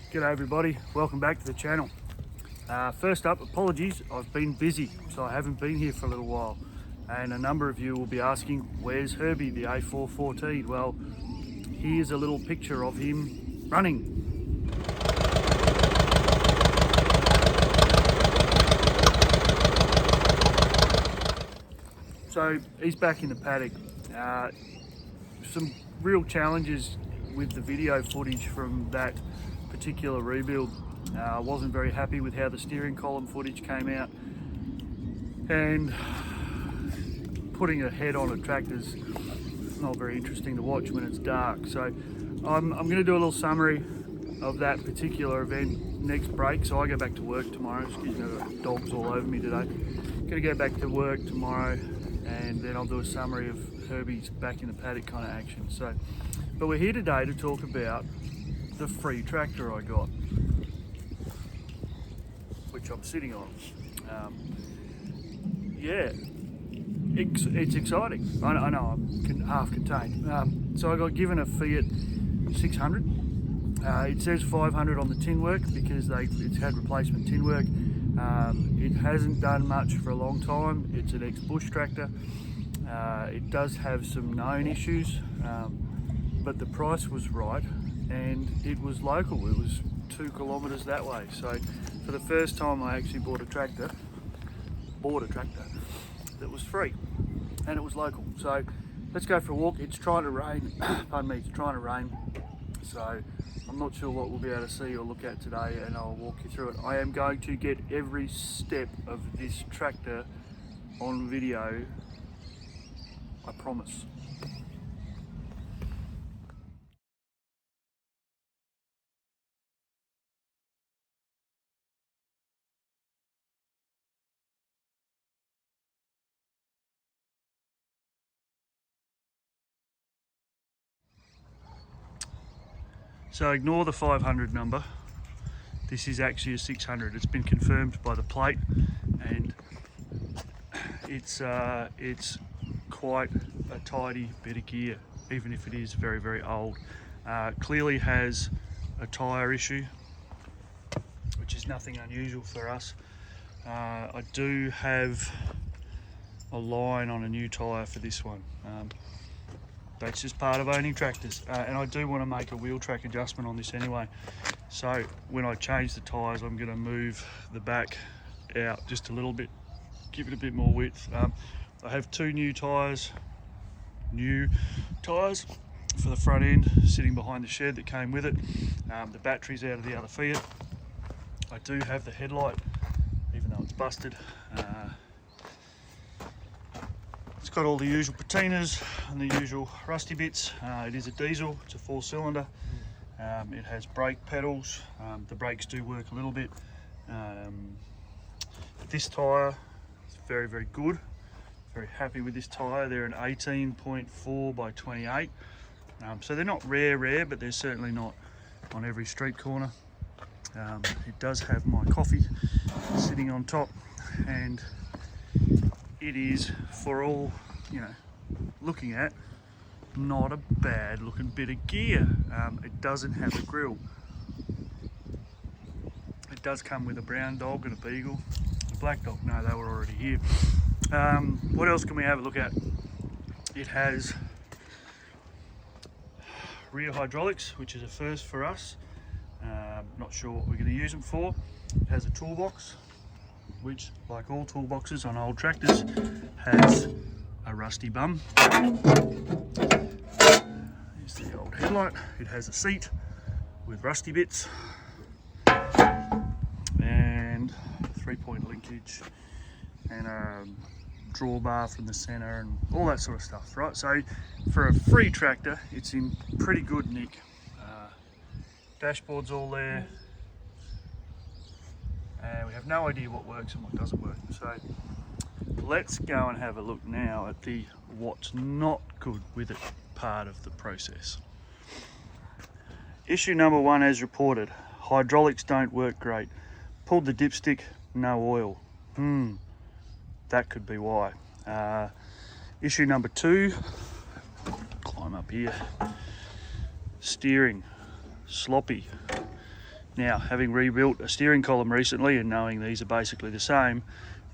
G'day everybody, welcome back to the channel. First up, apologies, I've been busy, so I haven't been here for a little while. And a number of you will be asking, where's Herbie, the A414? Well, here's a little picture of him running. So he's back in the paddock. Some real challenges with the video footage from that particular rebuild. I wasn't very happy with how the steering column footage came out, and putting a head on a tractor's not very interesting to watch when it's dark. So I'm going to do a little summary of that particular event next break. So I go back to work tomorrow. Excuse me, I've got dogs all over me today. Going to go back to work tomorrow, and then I'll do a summary of Herbie's back in the paddock kind of action. So, but we're here today to talk about the free tractor I got, which I'm sitting on. Yeah, it's exciting. I know I'm half contained. So I got given a Fiat 600. It says 500 on the tin work because it's had replacement tin work. It hasn't done much for a long time. It's an ex-bush tractor. It does have some known issues, but the price was right and it was local. It was 2 kilometres that way. So for the first time I actually bought a tractor that was free and it was local. So let's go for a walk. It's trying to rain, pardon me, it's trying to rain. So I'm not sure what we'll be able to see or look at today, and I'll walk you through it. I am going to get every step of this tractor on video, I promise. So ignore the 500 number. This is actually a 600. It's been confirmed by the plate, and it's quite a tidy bit of gear, even if it is very, very old. Clearly has a tyre issue, which is nothing unusual for us. I do have a line on a new tyre for this one. That's just part of owning tractors, and I do want to make a wheel track adjustment on this anyway. So when I change the tyres, I'm going to move the back out just a little bit, give it a bit more width. I have 2 new tyres for the front end sitting behind the shed that came with it. The battery's out of the other Fiat. I do have the headlight, even though it's busted. It's got all the usual patinas and the usual rusty bits. It is a diesel, it's a 4-cylinder. It has brake pedals. The brakes do work a little bit. This tyre is very, very good. Very happy with this tyre. They're an 18.4 by 28. So they're not rare, but they're certainly not on every street corner. It does have my coffee sitting on top, and it is, for all, you know, looking at, not a bad looking bit of gear. It doesn't have a grill. It does come with a brown dog and a beagle. A black dog, no, they were already here. What else can we have a look at? It has rear hydraulics, which is a first for us. Not sure what we're going to use them for. It has a toolbox, which, like all toolboxes on old tractors, has a rusty bum. Here's the old headlight. It has a seat with rusty bits and 3-point linkage and a drawbar from the center and all that sort of stuff, right? So for a free tractor, it's in pretty good nick. Dashboard's all there, and we have no idea what works and what doesn't work. So let's go and have a look now at the what's not good with it part of the process. Issue number 1, as reported, hydraulics don't work great. Pulled the dipstick, no oil. That could be why. Issue number 2, climb up here. Steering, sloppy. Now, having rebuilt a steering column recently and knowing these are basically the same,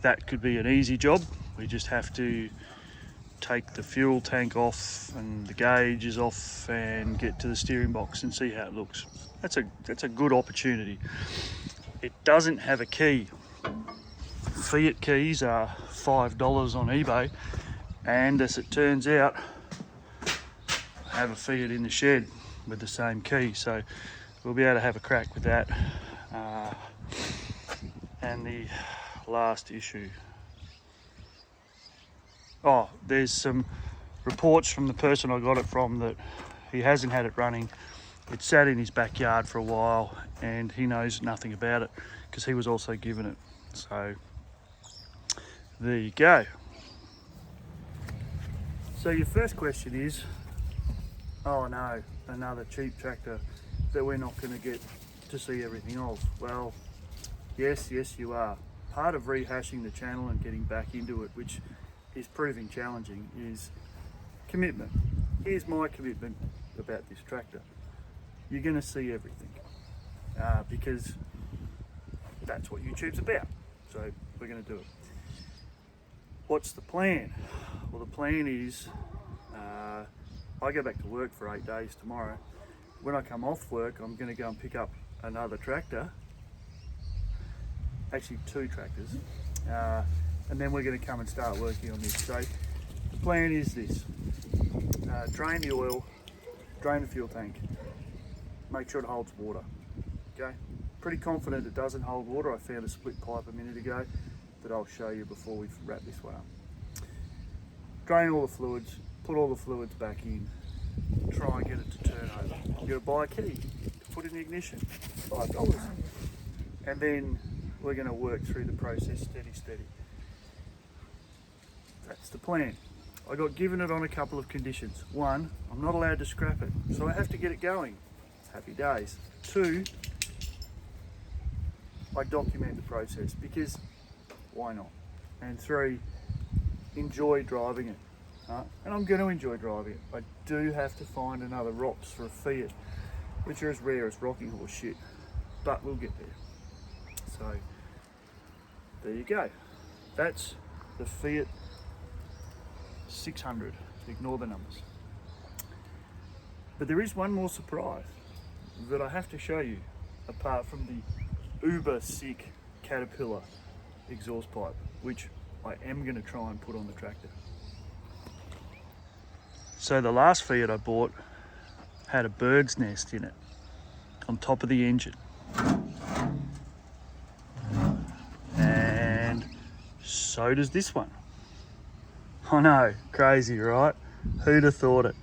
that could be an easy job. We just have to take the fuel tank off and the gauges off and get to the steering box and see how it looks. That's a good opportunity. It doesn't have a key. Fiat keys are $5 on eBay, and as it turns out, I have a Fiat in the shed with the same key, so we'll be able to have a crack with that. And the last issue, there's some reports from the person I got it from that he hasn't had it running. It sat in his backyard for a while and he knows nothing about it because he was also given it. So there you go. So your first question is, oh no, another cheap tractor that we're not going to get to see everything of. Well, yes you are. Part of rehashing the channel and getting back into it, which is proving challenging, is commitment. Here's my commitment about this tractor. You're going to see everything because that's what YouTube's about. So we're going to do it. What's the plan? Well, the plan is I go back to work for 8 days tomorrow. When I come off work, I'm going to go and pick up another tractor, actually 2 tractors, and then we're going to come and start working on this. So the plan is this: drain the oil, drain the fuel tank, make sure it holds water. Okay, pretty confident it doesn't hold water. I found a split pipe a minute ago that I'll show you before we wrap this one up. Drain all the fluids, put all the fluids back in, try and get it to turn over. You've got to buy a key to put in the ignition, $5. And then we're going to work through the process steady. That's the plan. I got given it on a couple of conditions. 1, I'm not allowed to scrap it, so I have to get it going. Happy days. 2, I document the process because why not? And 3, enjoy driving it. And I'm going to enjoy driving it. I do have to find another ROPS for a Fiat, which are as rare as rocking horse shit, but we'll get there. So there you go. That's the Fiat 600. Ignore the numbers. But there is one more surprise that I have to show you, apart from the uber sick Caterpillar exhaust pipe, which I am going to try and put on the tractor. So the last Fiat I bought had a bird's nest in it on top of the engine. And so does this one. I know, crazy, right? Who'd have thought it?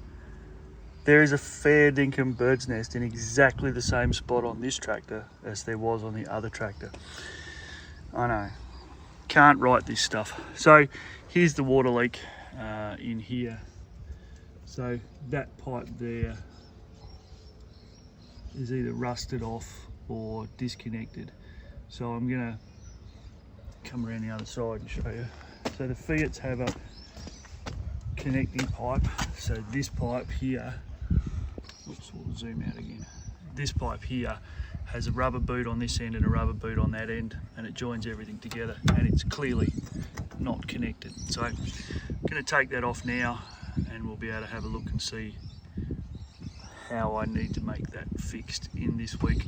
There is a fair dinkum bird's nest in exactly the same spot on this tractor as there was on the other tractor. I know, can't write this stuff. So here's the water leak in here. So that pipe there is either rusted off or disconnected. So I'm gonna come around the other side and show you. So the Fiats have a connecting pipe. So this pipe here, oops, we'll zoom out again. This pipe here has a rubber boot on this end and a rubber boot on that end, and it joins everything together, and it's clearly not connected. So I'm gonna take that off now and we'll be able to have a look and see how I need to make that fixed in this week.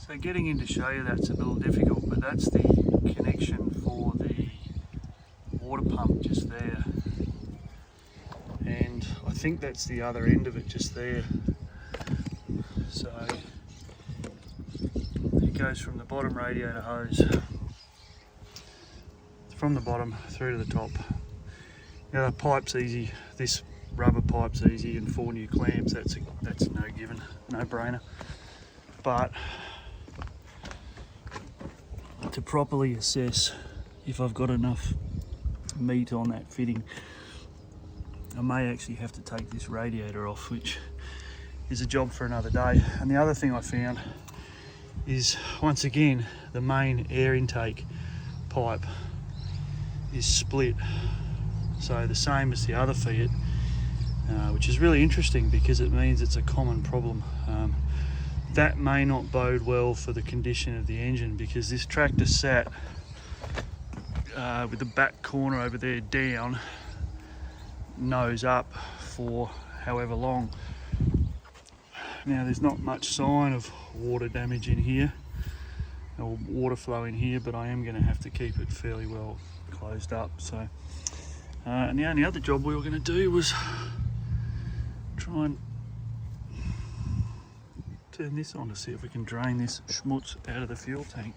So getting in to show you that's a little difficult, but that's the connection for the water pump just there. And I think that's the other end of it just there. So it goes from the bottom radiator hose, from the bottom through to the top. Now the pipe's easy, this rubber pipe's easy, and 4 new clamps, that's no given, no brainer. but to properly assess if I've got enough meat on that fitting, I may actually have to take this radiator off, which is a job for another day. And the other thing I found is, once again, the main air intake pipe is split, so the same as the other Fiat, which is really interesting because it means it's a common problem. That may not bode well for the condition of the engine, because this tractor sat with the back corner over there down, nose up, for however long. Now there's not much sign of water damage in here or water flow in here, but I am going to have to keep it fairly well closed up. So and the only other job we were going to do was try and turn this on to see if we can drain this schmutz out of the fuel tank.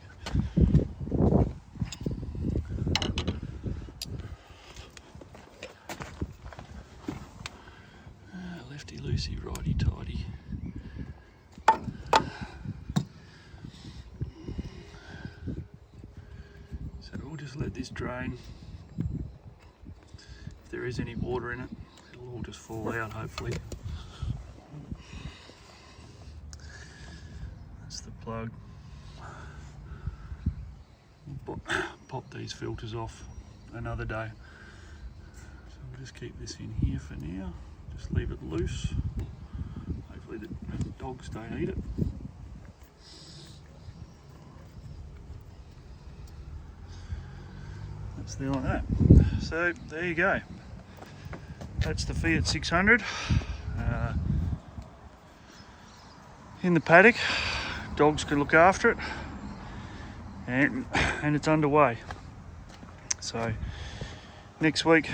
Lefty loosey, righty tighty. So we'll just let this drain. If there is any water in it, it'll all just fall out, hopefully. That's the plug. We'll pop these filters off another day. So we'll just keep this in here for now. Just leave it loose. Hopefully the dogs don't eat it. That's there like that. So there you go. That's the Fiat 600 in the paddock. Dogs can look after it, and it's underway. So next week,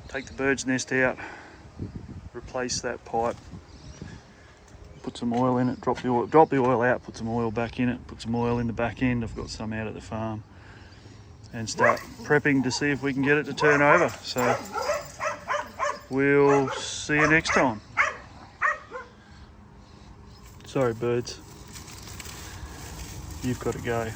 take the bird's nest out, replace that pipe, put some oil in it, drop the oil out, put some oil back in it, put some oil in the back end. I've got some out at the farm, and start prepping to see if we can get it to turn over. So we'll see you next time. Sorry, birds. You've got to go.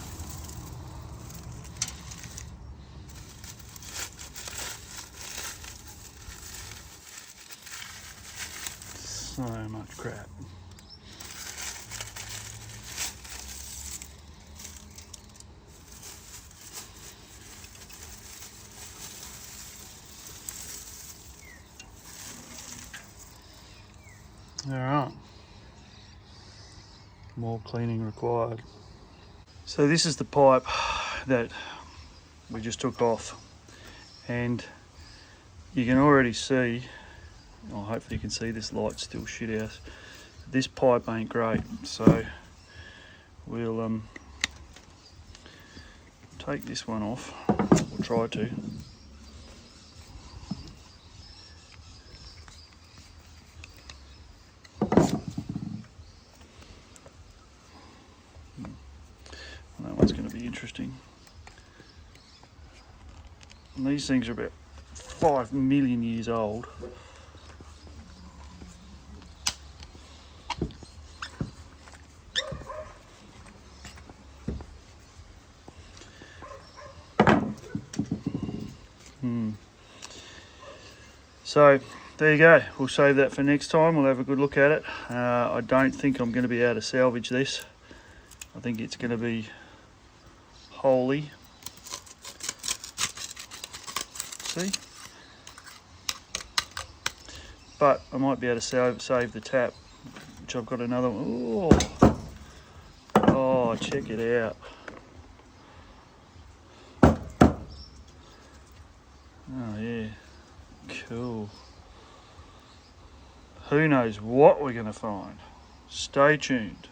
So much crap. All right. More cleaning required. So this is the pipe that we just took off, and you can already see, well, hopefully you can see, this light's still shit out. This pipe ain't great, so we'll take this one off. We'll try to. That one's going to be interesting. And these things are about 5 million years old. So there you go. We'll save that for next time. We'll have a good look at it. I don't think I'm going to be able to salvage this. I think it's going to be wholly. See? But I might be able to save the tap, which I've got another one. Oh, check it out. Oh yeah, cool. Who knows what we're going to find? Stay tuned.